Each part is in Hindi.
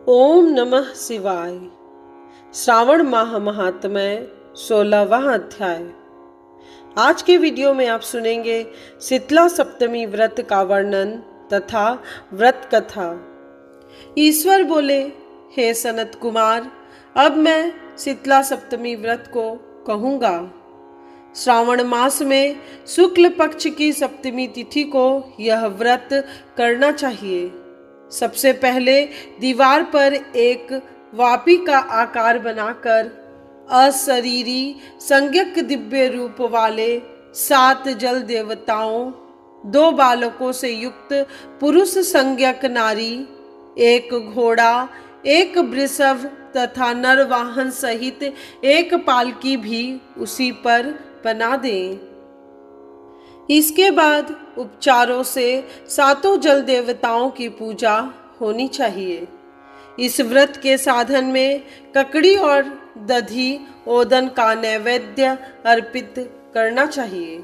ओम नमः शिवाय। श्रावण माह महात्म्य 16वां अध्याय। आज के वीडियो में आप सुनेंगे शीतला सप्तमी व्रत का वर्णन तथा व्रत कथा। ईश्वर बोले, हे सनत कुमार, अब मैं शीतला सप्तमी व्रत को कहूँगा। श्रावण मास में शुक्ल पक्ष की सप्तमी तिथि को यह व्रत करना चाहिए। सबसे पहले दीवार पर एक वापी का आकार बनाकर अशरीरी संज्ञक दिव्य रूप वाले 7 जल देवताओं, 2 बालकों से युक्त पुरुष संज्ञक नारी, 1 घोड़ा, 1 वृषभ तथा नरवाहन सहित 1 पालकी भी उसी पर बना दें। इसके बाद उपचारों से 7 जल देवताओं की पूजा होनी चाहिए। इस व्रत के साधन में ककड़ी और दधी ओदन का नैवेद्य अर्पित करना चाहिए।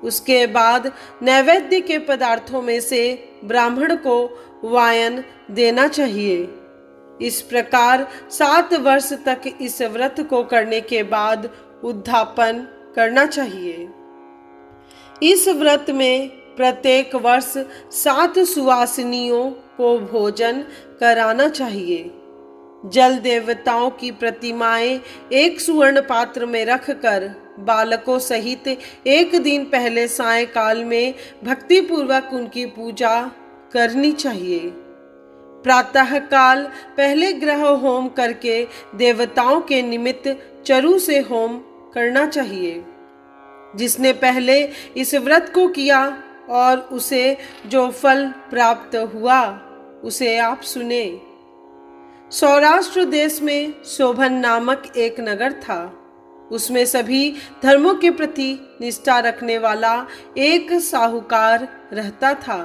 उसके बाद नैवेद्य के पदार्थों में से ब्राह्मण को वायन देना चाहिए। इस प्रकार 7 वर्ष तक इस व्रत को करने के बाद उद्यापन करना चाहिए। इस व्रत में प्रत्येक वर्ष 7 सुवासिनियों को भोजन कराना चाहिए। जल देवताओं की प्रतिमाएं एक सुवर्ण पात्र में रखकर बालकों सहित 1 दिन पहले सायंकाल में भक्तिपूर्वक उनकी पूजा करनी चाहिए। प्रातःकाल पहले ग्रह होम करके देवताओं के निमित्त चरु से होम करना चाहिए। जिसने पहले इस व्रत को किया और उसे जो फल प्राप्त हुआ उसे आप सुने। सौराष्ट्र देश में शोभन नामक एक नगर था। उसमें सभी धर्मों के प्रति निष्ठा रखने वाला एक साहूकार रहता था।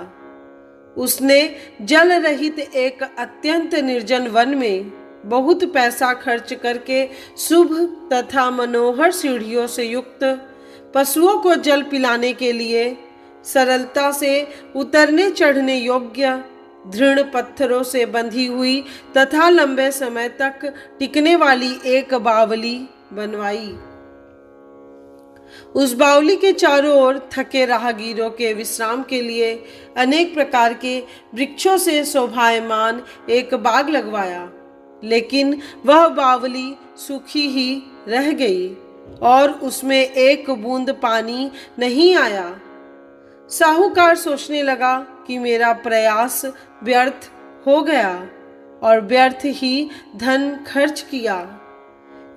उसने जल रहित एक अत्यंत निर्जन वन में बहुत पैसा खर्च करके शुभ तथा मनोहर सीढ़ियों से युक्त पशुओं को जल पिलाने के लिए सरलता से उतरने चढ़ने योग्य दृढ़ पत्थरों से बंधी हुई तथा लंबे समय तक टिकने वाली एक बावली बनवाई। उस बावली के चारों ओर थके राहगीरों के विश्राम के लिए अनेक प्रकार के वृक्षों से शोभायमान एक बाग लगवाया। लेकिन वह बावली सूखी ही रह गई और उसमें एक बूंद पानी नहीं आया। साहूकार सोचने लगा कि मेरा प्रयास व्यर्थ हो गया और व्यर्थ ही धन खर्च किया।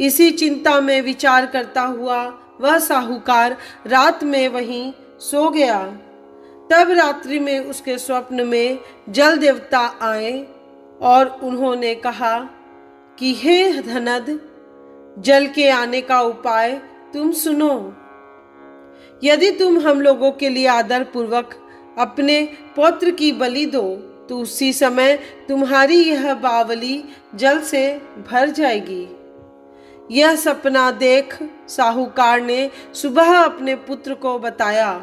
इसी चिंता में विचार करता हुआ वह साहूकार रात में वहीं सो गया। तब रात्रि में उसके स्वप्न में जल देवता आए और उन्होंने कहा कि हे धनद, जल के आने का उपाय तुम सुनो। यदि तुम हम लोगों के लिए आदर पूर्वक अपने पौत्र की बलि दो तो उसी समय तुम्हारी यह बावली जल से भर जाएगी। यह सपना देख साहूकार ने सुबह अपने पुत्र को बताया।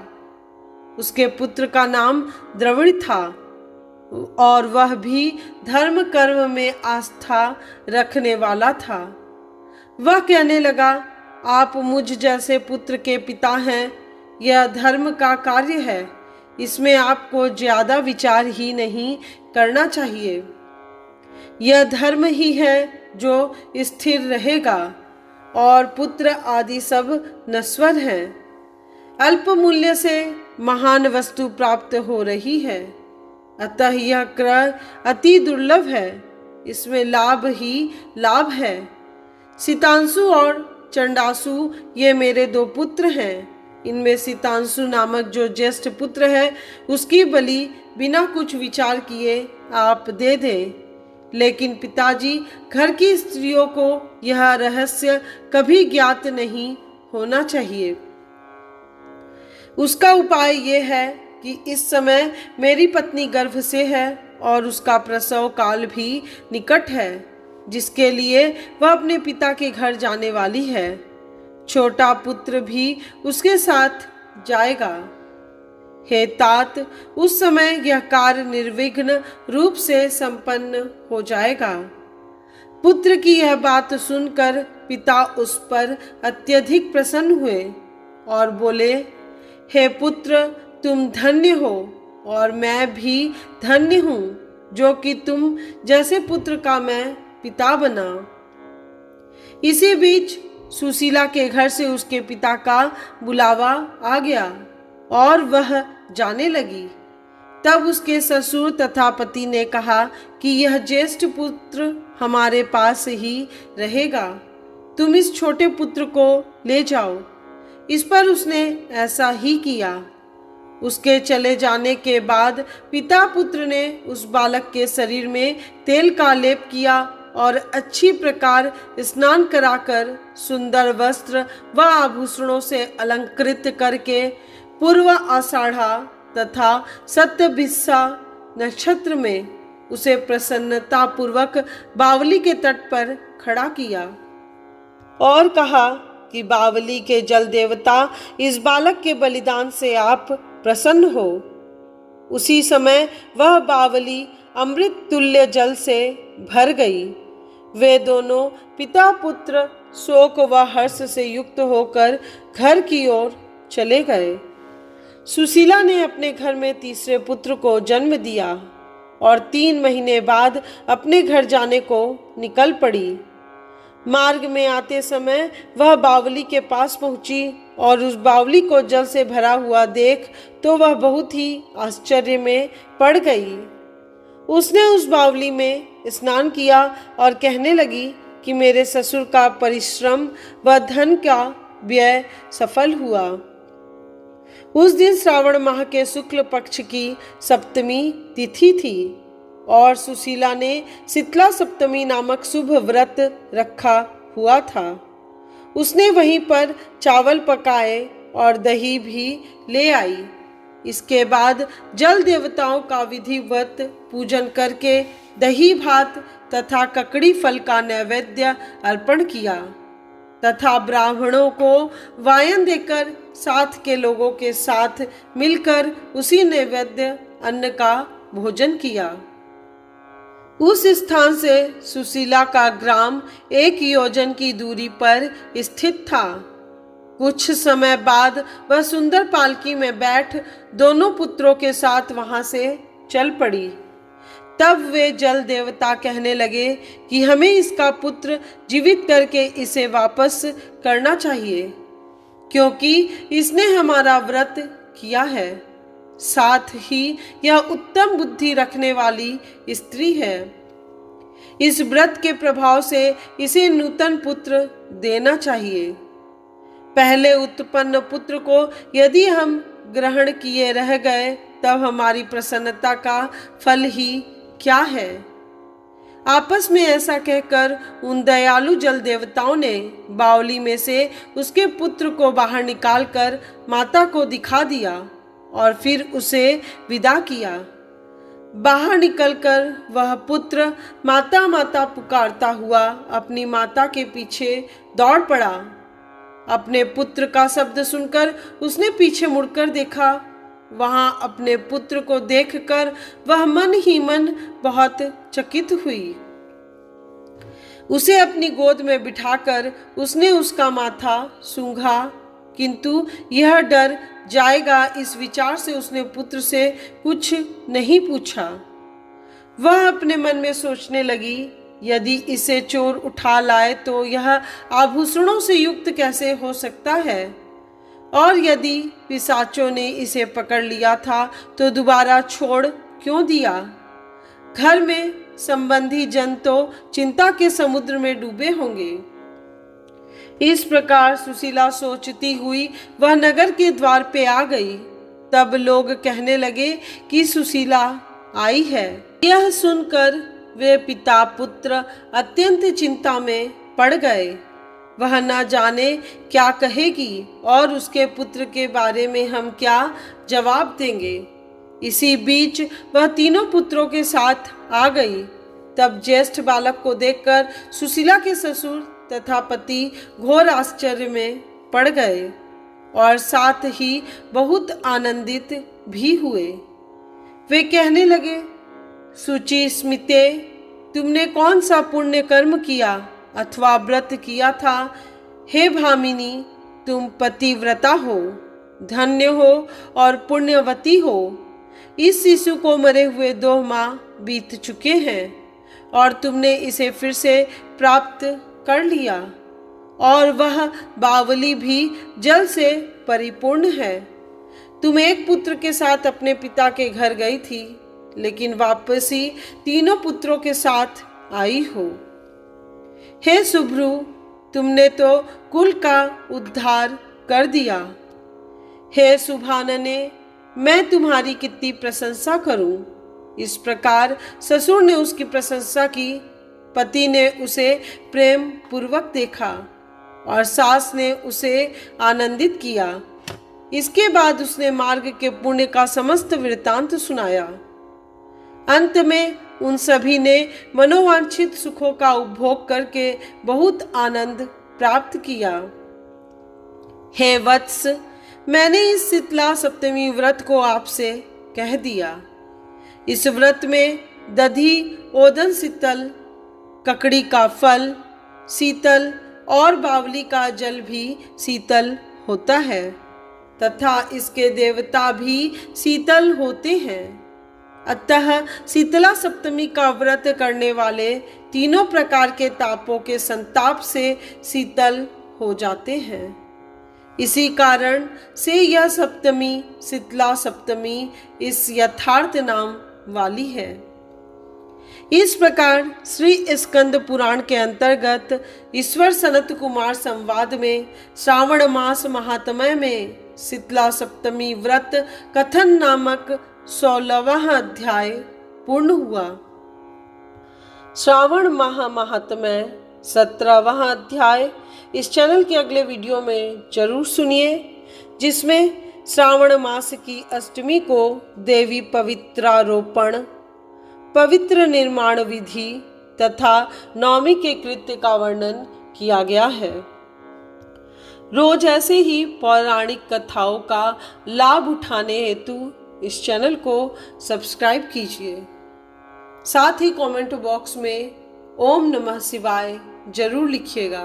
उसके पुत्र का नाम द्रविड़ था और वह भी धर्म कर्म में आस्था रखने वाला था। वह कहने लगा, आप मुझ जैसे पुत्र के पिता हैं। यह धर्म का कार्य है, इसमें आपको ज्यादा विचार ही नहीं करना चाहिए। यह धर्म ही है जो स्थिर रहेगा और पुत्र आदि सब नश्वर हैं। अल्प मूल्य से महान वस्तु प्राप्त हो रही है, अतः यह क्रय अति दुर्लभ है। इसमें लाभ ही लाभ है। सितांशु और चंडासु ये मेरे 2 पुत्र हैं। इनमें सितांशु नामक जो ज्येष्ठ पुत्र है उसकी बलि बिना कुछ विचार किए आप दे दें। लेकिन पिताजी, घर की स्त्रियों को यह रहस्य कभी ज्ञात नहीं होना चाहिए। उसका उपाय ये है कि इस समय मेरी पत्नी गर्भ से है और उसका प्रसव काल भी निकट है, जिसके लिए वह अपने पिता के घर जाने वाली है। छोटा पुत्र भी उसके साथ जाएगा। हे तात, उस समय यह कार्य निर्विघ्न रूप से संपन्न हो जाएगा। पुत्र की यह बात सुनकर पिता उस पर अत्यधिक प्रसन्न हुए और बोले, हे पुत्र, तुम धन्य हो और मैं भी धन्य हूँ जो कि तुम जैसे पुत्र का मैं पिता बना। इसी बीच सुशीला के घर से उसके पिता का बुलावा आ गया और वह जाने लगी। तब उसके ससुर तथा पति ने कहा कि यह ज्येष्ठ पुत्र हमारे पास ही रहेगा, तुम इस छोटे पुत्र को ले जाओ। इस पर उसने ऐसा ही किया। उसके चले जाने के बाद पिता पुत्र ने उस बालक के शरीर में तेल का लेप किया और अच्छी प्रकार स्नान कराकर सुंदर वस्त्र व आभूषणों से अलंकृत करके पूर्व आषाढ़ा तथा सत्यभिषा नक्षत्र में उसे प्रसन्नता पूर्वक बावली के तट पर खड़ा किया और कहा कि बावली के जल देवता, इस बालक के बलिदान से आप प्रसन्न हो। उसी समय वह बावली अमृत तुल्य जल से भर गई। वे दोनों पिता पुत्र शोक व हर्ष से युक्त होकर घर की ओर चले गए। सुशीला ने अपने घर में तीसरे पुत्र को जन्म दिया और 3 महीने बाद अपने घर जाने को निकल पड़ी। मार्ग में आते समय वह बावली के पास पहुंची और उस बावली को जल से भरा हुआ देख तो वह बहुत ही आश्चर्य में पड़ गई। उसने उस बावली में स्नान किया और कहने लगी कि मेरे ससुर का परिश्रम व धन का व्यय सफल हुआ। उस दिन श्रावण माह के शुक्ल पक्ष की सप्तमी तिथि थी और सुशीला ने शीतला सप्तमी नामक शुभ व्रत रखा हुआ था। उसने वहीं पर चावल पकाए और दही भी ले आई। इसके बाद जल देवताओं का विधिवत पूजन करके दही भात तथा ककड़ी फल का नैवेद्य अर्पण किया तथा ब्राह्मणों को वायन देकर साथ के लोगों के साथ मिलकर उसी नैवेद्य अन्न का भोजन किया। उस स्थान से सुशीला का ग्राम 1 योजन की दूरी पर स्थित था। कुछ समय बाद वह सुंदर पालकी में बैठ दोनों पुत्रों के साथ वहां से चल पड़ी। तब वे जल देवता कहने लगे कि हमें इसका पुत्र जीवित करके इसे वापस करना चाहिए, क्योंकि इसने हमारा व्रत किया है। साथ ही यह उत्तम बुद्धि रखने वाली स्त्री है। इस व्रत के प्रभाव से इसे नूतन पुत्र देना चाहिए। पहले उत्पन्न पुत्र को यदि हम ग्रहण किए रह गए तब हमारी प्रसन्नता का फल ही क्या है। आपस में ऐसा कहकर उन दयालु जल देवताओं ने बावली में से उसके पुत्र को बाहर निकालकर माता को दिखा दिया और फिर उसे विदा किया। बाहर निकलकर वह पुत्र माता माता पुकारता हुआ अपनी माता के पीछे दौड़ पड़ा। अपने पुत्र का शब्द सुनकर उसने पीछे मुड़कर देखा। वहां अपने पुत्र को देखकर वह मन ही मन बहुत चकित हुई। उसे अपनी गोद में बिठाकर उसने उसका माथा सूंघा, किंतु यह डर जाएगा इस विचार से उसने पुत्र से कुछ नहीं पूछा। वह अपने मन में सोचने लगी, यदि इसे चोर उठा लाए तो यह आभूषणों से युक्त कैसे हो सकता है, और यदि पिशाचों ने इसे पकड़ लिया था तो दोबारा छोड़ क्यों दिया। घर में संबंधी जन तो चिंता के समुद्र में डूबे होंगे। इस प्रकार सुशीला सोचती हुई वह नगर के द्वार पे आ गई। तब लोग कहने लगे कि सुशीला आई है। यह सुनकर वे पिता पुत्र अत्यंत चिंता में पड़ गए। वह न जाने क्या कहेगी और उसके पुत्र के बारे में हम क्या जवाब देंगे। इसी बीच वह तीनों पुत्रों के साथ आ गई। तब ज्येष्ठ बालक को देखकर सुशीला के ससुर तथा पति घोर आश्चर्य में पड़ गए और साथ ही बहुत आनंदित भी हुए। वे कहने लगे, शुचि स्मिते, तुमने कौन सा पुण्य कर्म किया अथवा व्रत किया था? हे भामिनी, तुम पतिव्रता हो, धन्य हो और पुण्यवती हो। इस शिशु को मरे हुए 2 माह बीत चुके हैं और तुमने इसे फिर से प्राप्त कर लिया, और वह बावली भी जल से परिपूर्ण है। तुम एक पुत्र के साथ अपने पिता के घर गई थी, लेकिन वापसी 3 पुत्रों के साथ आई हो। हे सुभ्रु, तुमने तो कुल का उद्धार कर दिया। हे सुभानने, मैं तुम्हारी कितनी प्रशंसा करूं। इस प्रकार ससुर ने उसकी प्रशंसा की। पति ने उसे प्रेम पूर्वक देखा और सास ने उसे आनंदित किया। इसके बाद उसने मार्ग के पुण्य का समस्त वृत्तांत सुनाया। अंत में उन सभी ने मनोवांछित सुखों का उपभोग करके बहुत आनंद प्राप्त किया। हे वत्स, मैंने इस शीतला सप्तमी व्रत को आपसे कह दिया। इस व्रत में दधी, ओदन शीतल, ककड़ी का फल शीतल और बावली का जल भी शीतल होता है तथा इसके देवता भी शीतल होते हैं। अतः शीतला सप्तमी का व्रत करने वाले 3 प्रकार के तापों के संताप से शीतल हो जाते हैं। इसी कारण से यह सप्तमी शीतला सप्तमी इस यथार्थ नाम वाली है। इस प्रकार श्री स्कंद पुराण के अंतर्गत ईश्वर सनत कुमार संवाद में श्रावण मास महात्म्य में शीतला सप्तमी व्रत कथन नामक 16वां अध्याय पूर्ण हुआ। श्रावण माह महात्म्य 17वां अध्याय इस चैनल के अगले वीडियो में जरूर सुनिए, जिसमें श्रावण मास की अष्टमी को देवी पवित्रारोपण, पवित्र निर्माण विधि तथा नवमी के कृत्य का वर्णन किया गया है। रोज ऐसे ही पौराणिक कथाओं का लाभ उठाने हेतु इस चैनल को सब्सक्राइब कीजिए। साथ ही कमेंट बॉक्स में ओम नमः शिवाय जरूर लिखिएगा।